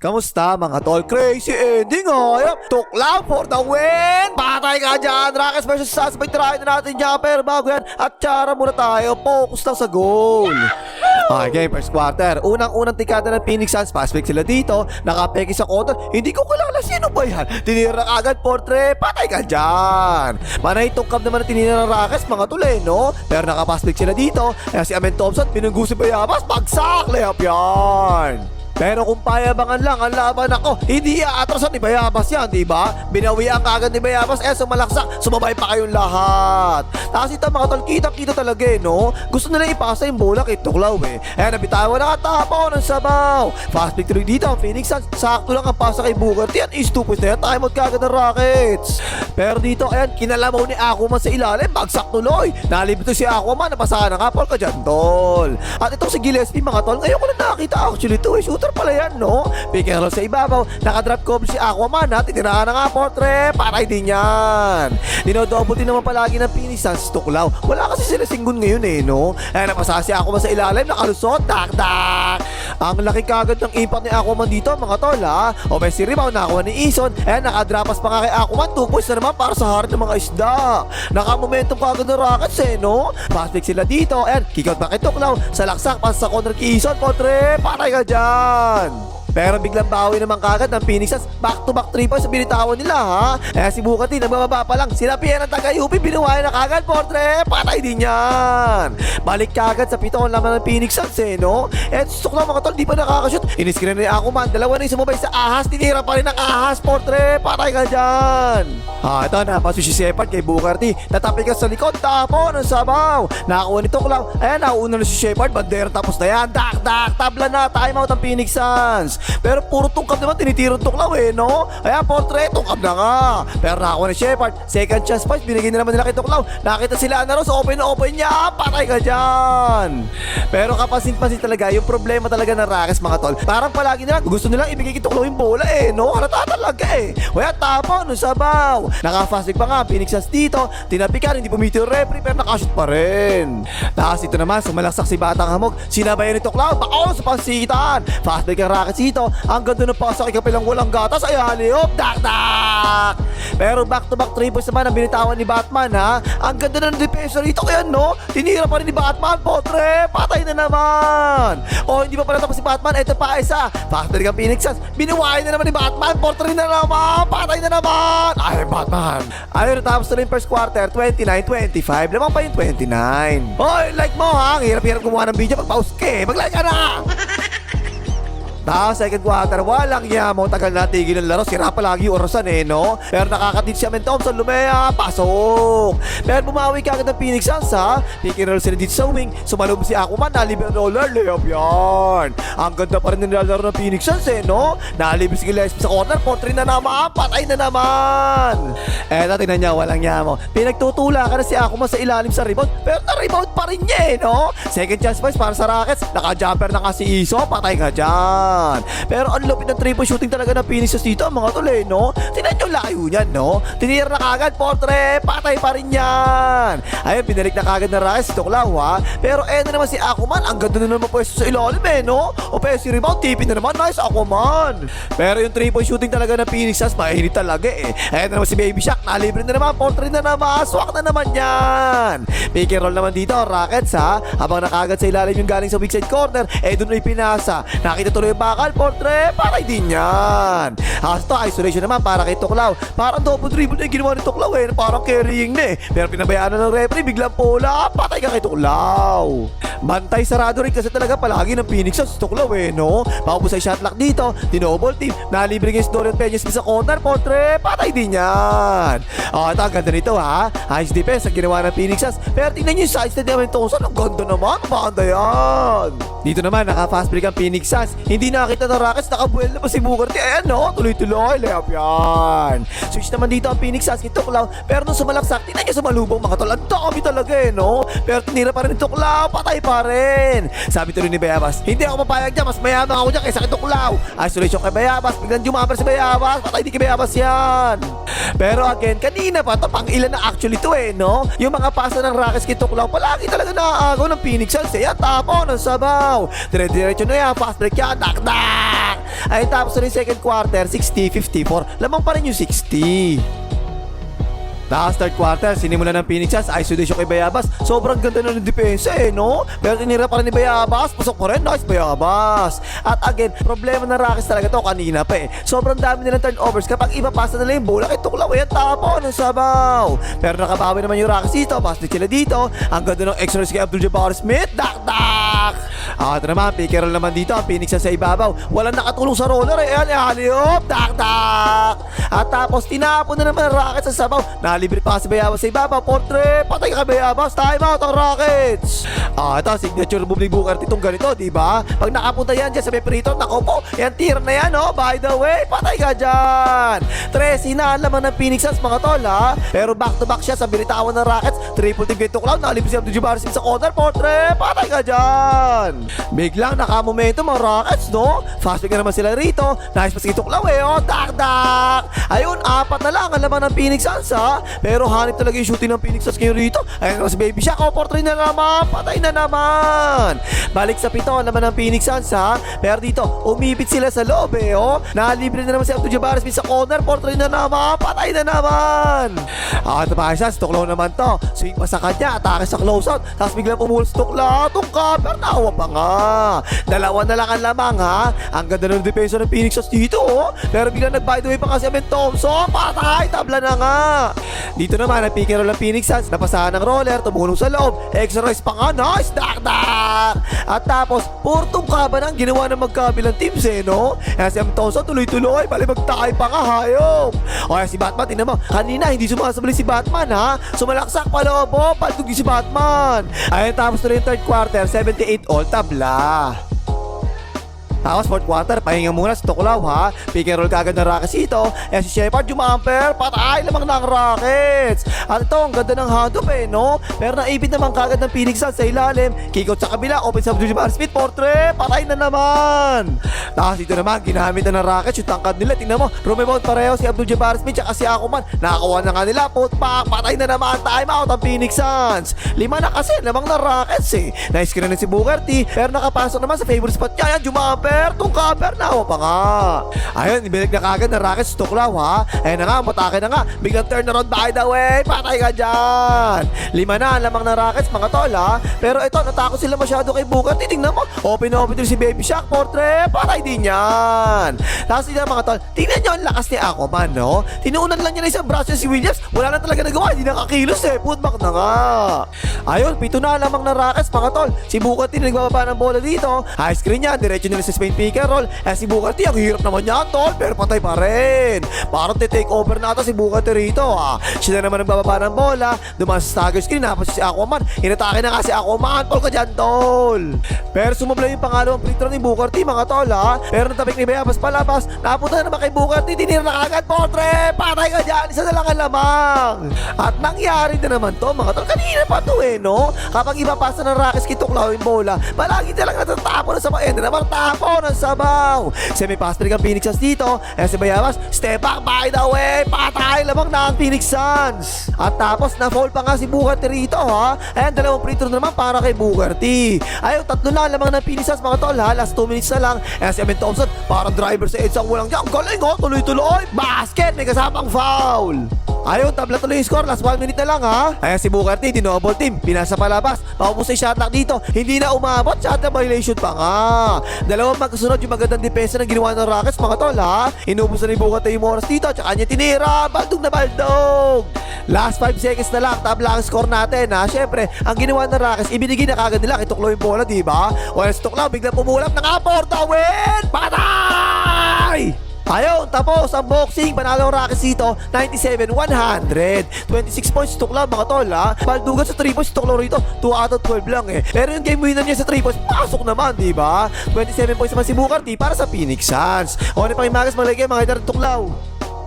Kamusta mga tol? Crazy ending ngayon. Tuklaw for the win! Patay ka dyan! Rockets versus Suspect. Try na natin jumper bago yan. At tsara muna tayo. Focus lang sa goal. Okay, game first quarter. Unang-unang tikada ng Phoenix Suns. Suspect sila dito. Nakapeki sa counter. Hindi ko kilala sino ba yan. Tinira agad portre. Patay ka dyan. Manay tungkab naman na tinira ng Rockets mga tol no? Pero nakapaspect sila dito. Kaya si Amen Thompson pinunggu si Bayabas. Bagsak! Layup yan. Pero kung payabangan lang ang laban ako, hindi aatrasan ni Bayabas yan, di ba? Binawian kagad ni Bayabas, sumalaksak, sumabay pa kayong lahat. Tapos ito mga tol, kita talaga no? Gusto nila ipasa yung bola kay Tuklaw nabitawan na katapo ng sabaw. Fast pick tuloy dito ang Phoenix Suns, sakto lang ang pasa kay Booker. Yan is 2 points na yan, time out kagad ng Rockets. Pero dito, ayan, kinalamaw ni Aquaman sa ilalim, bagsak tuloy. Nalibito si Aquaman, napasahan na nga, Paul ka dyan, tol. At itong si Gillespie mga tol, ngayon ko na nakita actually ito shooter pala yan, no? Pick and roll sa ibabaw, nakadrop cover si Aquaman, tinirahan na nga portre, patay din yan. Dinodouble din naman palagi ng Phoenix Suns, Tuklaw. Wala kasi sila singgun ngayon no? Napasa si Aquaman sa ilalim, nakalusot, dak. Ang laki kagad ng impact ni Aquaman dito, mga tol, offensive rebound, nakakuha ni Eason, nakadropas pa nga kay Aquaman, 2 points na naman para sa heart ng mga isda. Nakamomentum kagad ng Rockets, no? Fast pick sila dito, kick out pa kay Tuklaw, sa laksak, pas sa corner kay Eason, portre, patay ka dyan. Pero biglang bawi naman kagad ng Phoenix Suns. Back-to-back 3 points sa binitawan nila, si Bukati, nagbababa pa lang. Sinapian ng taga-UP, binuhay na kagad, portre, patay din yan. Balik kagad sa pitong laman ng Phoenix Suns, no? Susok lang mga tol, di pa nakakashoot. Iniskrin na ni Aquaman, dalawa na yung sumabay sa ahas, tinira pa rin ang ahas, portre, patay ka dyan. Ito na, paso si Shepard kay Bukati. Natapi ka sa likod, tapo ng sabaw. Nakakuha ni Tuklaw, nauna na si Shepard, bandera tapos na yan. Dak, tabla na, timeout ang Phoenix Suns. Pero puro tungkab naman, tinitirong Tuklaw no? Kaya portre, tungkab na nga. Pero nakakuha ni Shepard, second chance pa, binigay na naman nila kay Tuklaw. Nakita sila na Rose, open na open niya, patay ka dyan. Pero kapansin-pansin talaga, yung problema talaga ng Rockets mga tol, parang palagi nila, gusto nilang ibigay kay Tuklaw yung bola no? Halata talaga Kaya tapo, no sabaw. Naka-fast break pa nga, Phoenix Suns dito, tinapikan, hindi pumiti yung referee, pero nakashoot pa rin. Tapos ito naman, sumalaksak si Batang Hamog, sinabayan ni Tuklaw, bakaw sa pansitan. Fast break ang Rockets dito, ang ganda ng pasak, ikapilang walang gatas, ay haliop, dak. Pero back-to-back 3 points naman ang binitawan ni Batman, Ang ganda ng defense rito, kaya no, tinira pa rin ni Batman, potre, patay na naman. Hindi pa pala tapos si Batman, ito pa isa. Fast break ang Phoenix Suns, binuwain na naman ni Batman, potre na naman, patay na naman. Ay, Batman. Ayun, tapos na rin first quarter, 29-25, lamang pa yung 29. Like mo ang hirap-hirap gumawa ng video, pag-pause ka mag-like ka na. Tapos second quarter, walang yamo, tagal na tigil ng laro, sira palagi yung orasan no? Pero nakakatid si Amen Thompson, lumea, pasok. Pero bumawi kagad ng Phoenix Suns pick and roll sila dito sa wing, sumalubog si Aquaman, nalibig ang roller, layup yan. Ang ganda pa rin ng nilalaro ng Phoenix Suns no? Nalibig si Gillespie sa corner, portre na naman, patay na naman. Tingnan niya, walang yamo, pinagtutula ka na si Aquaman sa ilalim sa rebound, pero na-rebound pa rin niya no? Second chance points para sa Rockets, naka-jumper na kasi Iso, patay ka dyan. Pero ang lupit ng 3-point shooting talaga ng Phoenix Suns dito mga tol no? Tingnan nyo layo niyan no? Tinira na kagad, portre, patay pa rin yan. Ayun, binalik na kagad na Rockets si Tuklaw Pero na naman si Aquaman, ang ganda na naman pwesto sa ilalim no? Offensive rebound, tipin na naman, nice Aquaman. Pero yung 3-point shooting talaga ng Phoenix Suns, mahinit talaga Ayun na naman si Baby Shaq, nalibre na naman, portre na naman, swak na naman yan. Pick and roll naman dito, Rockets habang nakagad sa ilalim yung galing sa weak side corner, doon ay pinasa. Nakita tuloy yung bakal, portre, patay din yan. Ito, isolation naman para kay Tuklaw. Parang double dribble na yung ginawa ni Tuklaw parang carrying na Pero pinabayaan na ng referee, biglang pola, patay ka kay Tuklaw. Bantay sarado rin kasi talaga palagi ng Phoenix Suns Tuklaw no? Paubos ay shot clock dito, dinouble team, nalibre ngayon si Dorian Peñas sa corner, portre, patay din yan. Ito, ang ganda nito Nice defense ang ginawa ng Phoenix Suns. Pero tingnan nyo yung size na Amen Thompson, ang ganda naman, maganda yan. Dito naman, naka-fast break ang Phoenix Suns. Hindi nakita ng Rockets, nakabuel na pa si Booker. Ayan no, tuloy-tuloy, layup yan. Switch naman dito ang Phoenix Suns kay Tuklaw. Pero nung sumalaksak, tingnan nyo sumalubong mga tol, ang dami talaga no? Pero tinira pa rin ni Tuklaw, patay pa rin. Sabi tuloy ni Bayabas, hindi ako mapayag dyan, mas mayaman ako dyan kaysa kay Tuklaw. Isolation kay Bayabas, biglang jumamper si Bayabas, patay di kay Bayabas yan. Pero again, kanina pa, pang ilan na actually to no? Yung mga pasa ng Rockets kay Tuklaw, palagi talaga naaagaw ng Phoenix Suns Tapo ng sabaw. Dire-diretso na yan, fast break yan, dak. Dak! Ay tapos na yung second quarter, 60-54. Lamang pa rin yung 60. Tapos third quarter, sinimula ng Phoenix Suns, isolation kay Bayabas. Sobrang ganda na ng depensa no? Pero tinira pa rin ni Bayabas, pusok pa rin, nice Bayabas. At again, problema ng Rockets talaga to kanina pa Sobrang dami nilang turnovers kapag ibapasa nila yung bola kay Tuklaw at tapo ng sabaw. Pero nakabawi naman yung Rockets dito, pass sila dito. Ang ganda ng extra kay Abdul-Jabbar Smith, dak! At naman, pick and roll naman dito, ang Phoenix Suns sa ibabaw. Walang nakatulong sa roller, alley-oop, dak! At tapos, tinapon na naman ang Rockets sa sabaw. Libre pa si Bayabas sa ibabaw. Portre, patay ka Bayabas. Time out ang Rockets. Ito, signature move ni Booker itong ganito, diba? Pag nakapunta yan dyan sa may free-throw, naku po, yan tira na yan, by the way, patay ka dyan. 13 na laman ng Phoenix Suns, mga tol, Pero back-to-back siya sa binitawan ng Rockets. Triple team kay Tuklaw, nalibre si Abdul-Jabbar Smith sa corner. Portre, patay ka dyan. Biglang nakamomentum ang Rockets, no? Fast pick na naman sila rito. Nice pass kay Tuklaw, dak! Ayun, 4 na lang ang laman ng Phoenix Suns, Pero hanip talaga yung shooting ng Phoenix Suns ngayon rito. Ayun naman si Baby Shaq. Portrait na naman. Patay na naman. Balik sa 7 naman ng Phoenix Suns Pero dito, umipit sila sa loob Nalibre na naman si Abdul-Jabbar Smith sa corner. Portrait na naman. Patay na naman. Ito pa Suns. Tuklaw naman to. Swing pa sa kanya. Atake sa closeout. Tapos biglang pumulos Tuklaw. Itong cover. Nawa pa nga. 2 na lang ang lamang Ang ganda ng depensa ng Phoenix Suns dito Pero biglang nag-by the way pa kasi Amen Thompson. Patay. Tabla na nga. Dito naman ang pick and roll ng Phoenix Suns. Napasahan ng roller, tumulong sa loob. Extra rise pa nga, nice, dak! At tapos, purtong kaba ng ginawa ng magkabilang teams no? Kaya si Thompson tuloy-tuloy, bali magtakay pa nga, hayop. O kaya si Batman, tingnan mo, kanina hindi sumasabali si Batman Sumalaksak pa loob, paltog si Batman. Ayun, tapos tuloy yung third quarter, 78 all, tabla. Tapos fourth quarter, pahinga muna sa Tuklaw Pick and roll kagad ng Rockets dito. Si Shepard jumamper, patay lamang ng Rockets. At ito, ang ganda ng handoff no? Pero naipit naman kagad ng Phoenix Suns sa ilalim. Kick out sa kabila, open sa Abdul-Jabbar Smith, portrait, patay na naman. Tapos dito naman, ginamit na ng Rockets yung tangkad nila. Tingnan mo, rebound pareho si Abdul-Jabbar Smith at si Akuman. Nakakuha na nga nila, putpak, patay na naman, time out ang Phoenix Suns. 5 na kasi, lamang ng Rockets Nice screen na si Booker T, pero nakapasok naman sa favorite spot niya. Yan, jumamper. Itong cover na pa nga. Ayun, ibilig na kagad ng Rockets Tuklaw Ayun na nga, matake na nga. Biglang turnaround by the way. Patay ka dyan. 5 na lamang ng Rockets mga tol Pero ito, natakot sila masyado kay Booker. Titingnan mo, open din si Baby Shaq. Portrait, patay din yan. Tapos dito mga tol, tingnan nyo ang lakas ni Aquaman no? Tinuunan lang niya na isang braso si Williams. Wala na talaga nagawa, hindi nakakilos putback na nga. Ayun, 7 na lamang ng Rockets mga tol. Si Booker T nagbababa ng bola dito. High screen niya, diretso nila sa Spain pick and roll. Si Booker T, ang hirap naman niya tol, pero patay pa rin. Parang take over na ito si Booker T rito Siya na naman nagbababa ng bola. Dumaan sa stagger screen, napos si Aquaman. Inatake na nga si Aquaman, tol ka dyan tol. Pero sumabla yung pangalawang free throw ni Booker T mga tol Pero natabik ni Bayabas palabas. Napunta na naman kay Booker T, tinira na kagad, portrait, patay ka dyan, isa na lang ang lamang. At nangyari na naman to mga tol. Kanina pa to no? Kapag ibapasa ng Rockets kay Tuklaw yung bola, palagi talaga natatapon na sa mga end naman tapon ng sabaw. Semi-pass break ang Phoenix Suns dito. Si Bayabas, step back by the way, patay lamang na ang Phoenix Suns. At tapos na-foul pa nga si Booker T rito Ayan, 2 free throw naman para kay Booker T. Ayun, 3 na lamang ng Phoenix Suns mga tol last 2 minutes na lang. Si Amen Thompson, parang driver sa edge ang walang dyan. Galing tuloy-tuloy, basket, may kasamang foul. Ayun, tabla tuloy yung score, last 1 minute na lang Ayan si Booker T, dinouble team, pinasa palabas, paubos sa shot clock dito, hindi na umabot, shot violation pa nga. Dalawang magkasunod yung magandang depensa na ginawa ng Rockets mga tol Inubos na ni Booker T yung oras dito, tsaka niya tinira, baldog na baldog. Last 5 seconds na lang, tabla ang score natin Syempre, ang ginawa ng Rockets, ibinigay na kagad nila kay Tuklaw yung bola, diba? O si Tuklaw, biglang pumulap ng for the win! Patay! Ayun, tapos ang boxing, panalo ang Rockets dito, 97-100. 26 points Tuklaw mga tol Baldugan sa 3 points Tuklaw rito, 2 out of 12 lang Pero yung game winner niya sa 3 points, pasok naman, diba? 27 points naman si Booker T para sa Phoenix Suns. O ano pang imagas, malagay mga idol Tuklaw.